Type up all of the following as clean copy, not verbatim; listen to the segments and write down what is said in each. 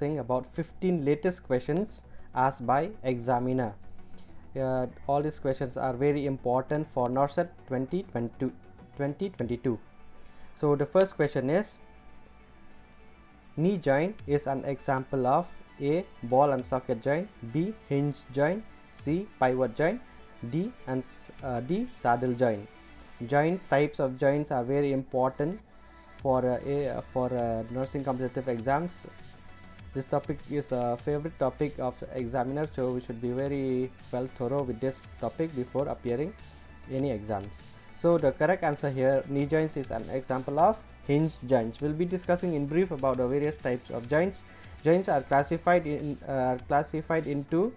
about 15 latest questions asked by examiner. All these questions are very important for Norcet 2022. So the first question is, knee joint is an example of A. Ball and socket joint, B. Hinge joint, C. Pivot joint, D. Saddle joint. Joints, types of joints are very important for nursing competitive exams. This topic is a favorite topic of examiner, so we should be very well thorough with this topic before appearing any exams. So the correct answer here, knee joints is an example of hinge joints. We'll be discussing in brief about the various types of joints. Joints are classified into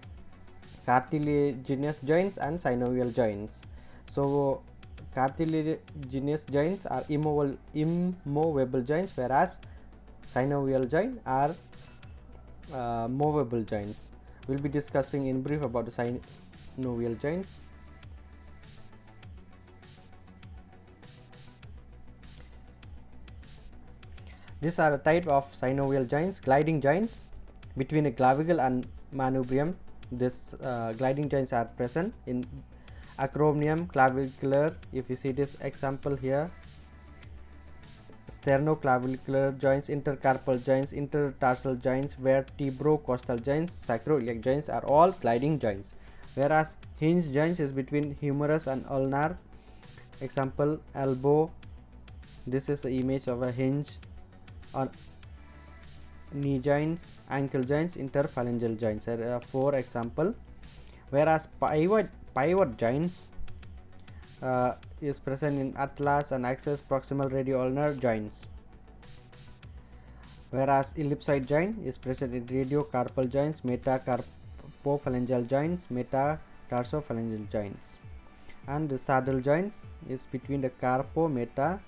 cartilaginous joints and synovial joints. So cartilaginous joints are immovable joints, whereas synovial joints are movable joints. We'll be discussing in brief about the synovial joints. These are a type of synovial joints, gliding joints between a clavicle and manubrium. This gliding joints are present in acromion, clavicular. If you see this example here, sternoclavicular joints, intercarpal joints, intertarsal joints, vertebrocostal joints, sacroiliac joints are all gliding joints, whereas hinge joints is between humerus and ulnar. Example, elbow. This is the image of a hinge. On knee joints, ankle joints, interphalangeal joints are for example, whereas pivot joints is present in atlas and axis proximal radio-ulnar joints, whereas ellipsoid joint is present in radiocarpal joints, metacarpophalangeal joints, metatarsophalangeal joints, and the saddle joints is between the carpometacarpal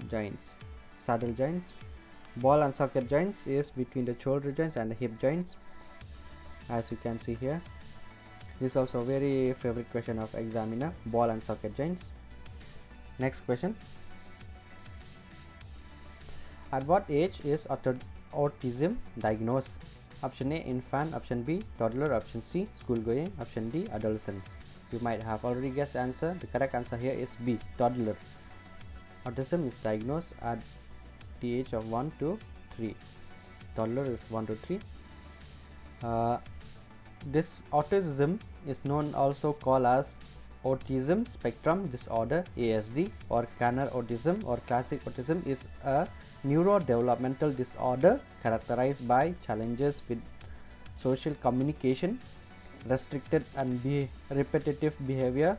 joints, saddle joints. Ball and socket joints is between the shoulder joints and the hip joints, as you can see here. This is also a very favorite question of examiner, ball and socket joints. Next question, at what age is autism diagnosed? Option A, infant. Option B, toddler. Option C, school going. Option D, adolescents. You might have already guessed the answer. The correct answer here is B, toddler. Autism is diagnosed at the age of 1 to 3. Toddler is 1 to 3. This autism is known also called as autism spectrum disorder, ASD, or Kanner autism or classic autism is a neurodevelopmental disorder characterized by challenges with social communication, restricted and repetitive behavior,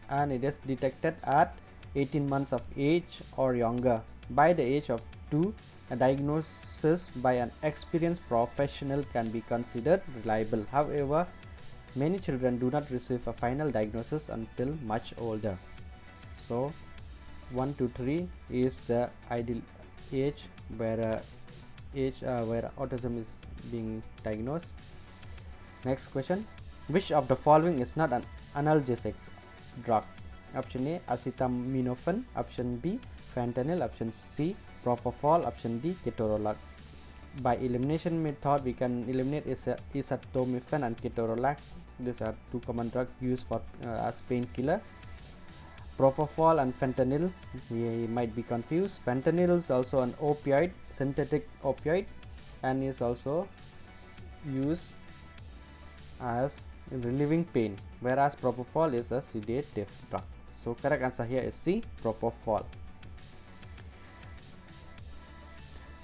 and it is detected at 18 months of age or younger. By the age of 2, a diagnosis by an experienced professional can be considered reliable. However, many children do not receive a final diagnosis until much older. So 1 to 3 is the ideal age where autism is being diagnosed. Next question, which of the following is not an analgesic drug? Option A, acetaminophen. Option B, fentanyl. Option C, propofol. Option D, ketorolac. By elimination method, we can eliminate acetaminophen and ketorolac. These are two common drugs used for as painkiller. Propofol and fentanyl, we might be confused. Fentanyl is also an opioid, synthetic opioid, and is also used as relieving pain, whereas propofol is a sedative drug. So correct answer here is C, propofol.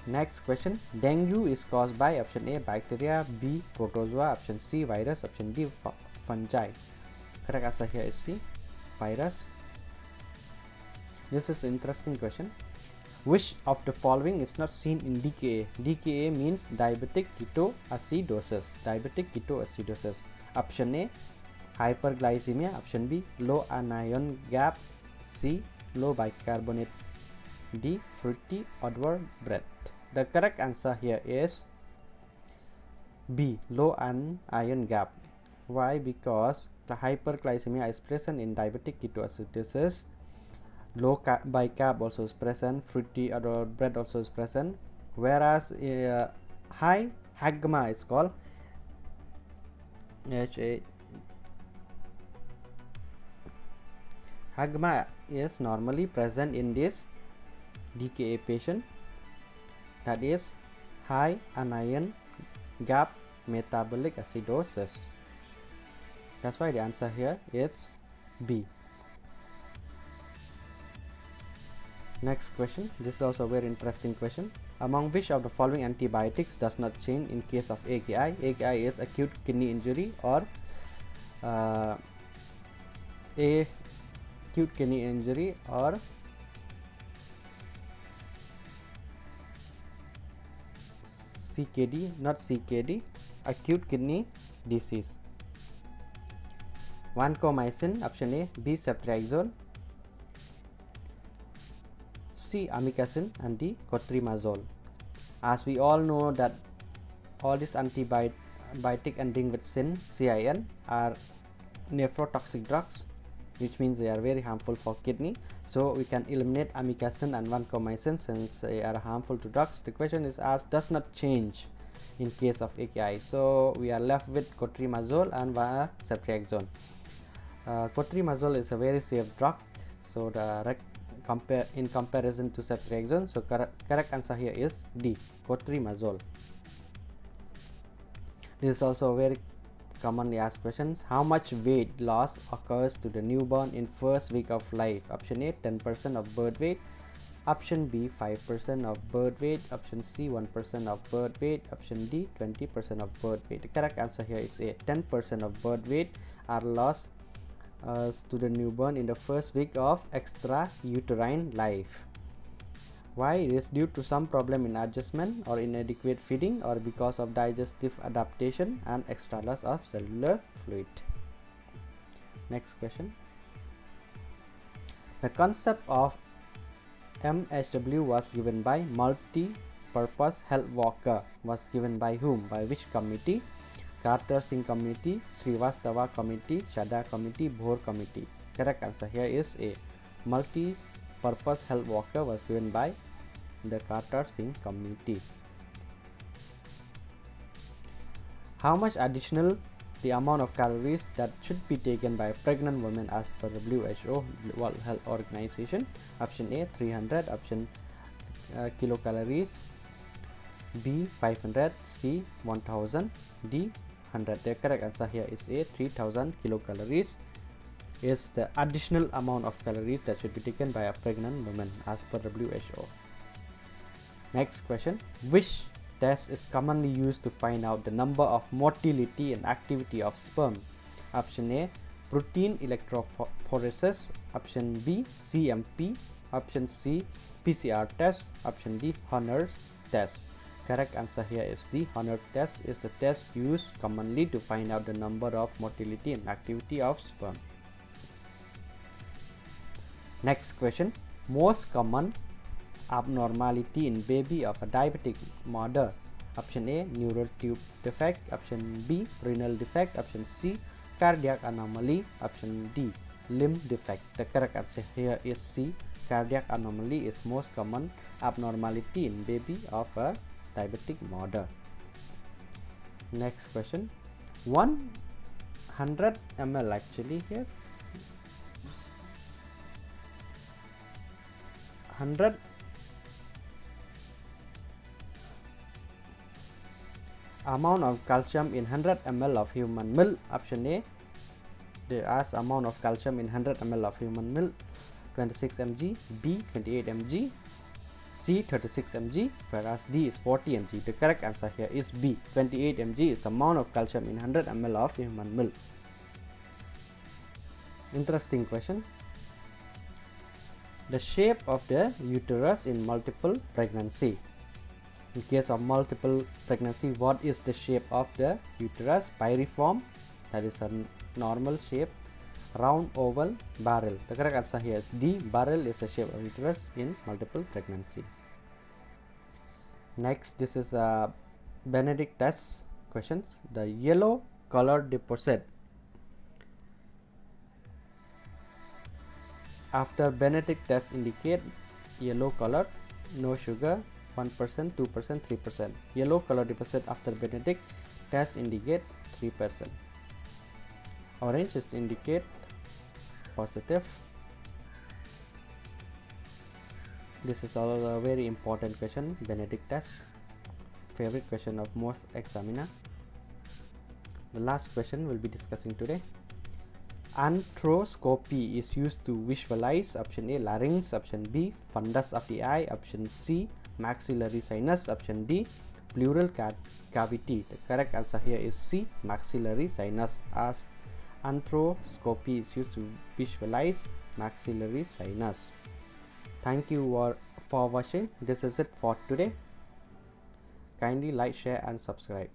Next question, dengue is caused by option A, bacteria, B, protozoa, option C, virus, option D, fungi. Correct answer here is C, virus. This is an interesting question. Which of the following is not seen in DKA? DKA means diabetic ketoacidosis. Diabetic ketoacidosis. Option A, hyperglycemia. Option B, low anion gap. C, low bicarbonate. D, fruity odor breath. The correct answer here is B, low ion gap. Why? Because the hyperglycemia is present in diabetic ketoacidosis, low bicarb also is present, fruity or bread also is present, whereas high hagma is called hagma is normally present in this DKA patient, that is high anion gap metabolic acidosis. That's why the answer here is B. Next question. This is also a very interesting question. Among which of the following antibiotics does not change in case of AKI? AKI is acute kidney injury or acute kidney injury or CKD, not CKD, acute kidney disease. Vancomycin, option A, B, ceftriaxone, C, amikacin, and D, cotrimazole. As we all know that all these antibiotic ending with CIN are nephrotoxic drugs, which means they are very harmful for kidney. So we can eliminate amikacin and vancomycin since they are harmful to drugs. The question is asked, does not change in case of AKI. So we are left with cotrimazole and ceftriaxone. Cotrimazole is a very safe drug, so in comparison to ceftriaxone, so correct answer here is D, cotrimazole. This is also very commonly asked questions. How much weight loss occurs to the newborn in first week of life? Option A, 10% of birth weight, option B, 5% of birth weight, option C, 1% of birth weight, option D, 20% of birth weight. The correct answer here is A, 10% of birth weight are lost to the newborn in the first week of extrauterine life. Why? It is due to some problem in adjustment or inadequate feeding or because of digestive adaptation and extra loss of cellular fluid. Next question. The concept of MHW was given by multi-purpose health worker. Was given by whom? By which committee? Carter Singh Committee, Srivastava Committee, Chadha Committee, Bohr Committee. Correct answer here is A. Multi-purpose health worker was given by the Carter Singh Committee. How much additional the amount of calories that should be taken by pregnant women as per WHO, World Health Organization? Option A, 300, option kilocalories, B, 500, C, 1000, D, 100. The correct answer here is A, 3000 kilocalories is the additional amount of calories that should be taken by a pregnant woman as per WHO. Next question. Which test is commonly used to find out the number of motility and activity of sperm? Option A, protein electrophoresis, option B, CMP, option C, PCR test, option D, Horner's test. Correct answer here is the Horner test is the test used commonly to find out the number of motility and activity of sperm. Next question. Most common abnormality in baby of a diabetic mother. Option A, neural tube defect, option B, renal defect, option C, cardiac anomaly, option D, limb defect. The correct answer here is C, cardiac anomaly is most common abnormality in baby of a diabetic mother. Next question. 100 ml actually here 100 amount of calcium in 100 ml of human milk. Option A, they ask amount of calcium in 100 ml of human milk, 26 mg, B, 28 mg, C, 36 mg, whereas D is 40 mg. The correct answer here is B, 28 mg is the amount of calcium in 100 ml of human milk. Interesting question. The shape of the uterus in multiple pregnancy. In case of multiple pregnancy, what is the shape of the uterus? Piriform, that is a normal shape, round, oval, barrel. The correct answer here is D, barrel is the shape of uterus in multiple pregnancy. Next, this is a Benedict test questions. The yellow color deposit After Benedict test indicate yellow color, no sugar, 1%, 2%, 3%. Yellow color deposit after Benedict test indicate 3%. Orange is indicate positive. This is also a very important question, Benedict test, favorite question of most examiner. The last question we'll be discussing today. Arthroscopy is used to visualize option A larynx, option B fundus of the eye, option C maxillary sinus, option D pleural cavity. The correct answer here is C maxillary sinus, as arthroscopy is used to visualize maxillary sinus. Thank you for watching. This is it for today. Kindly like, share and subscribe.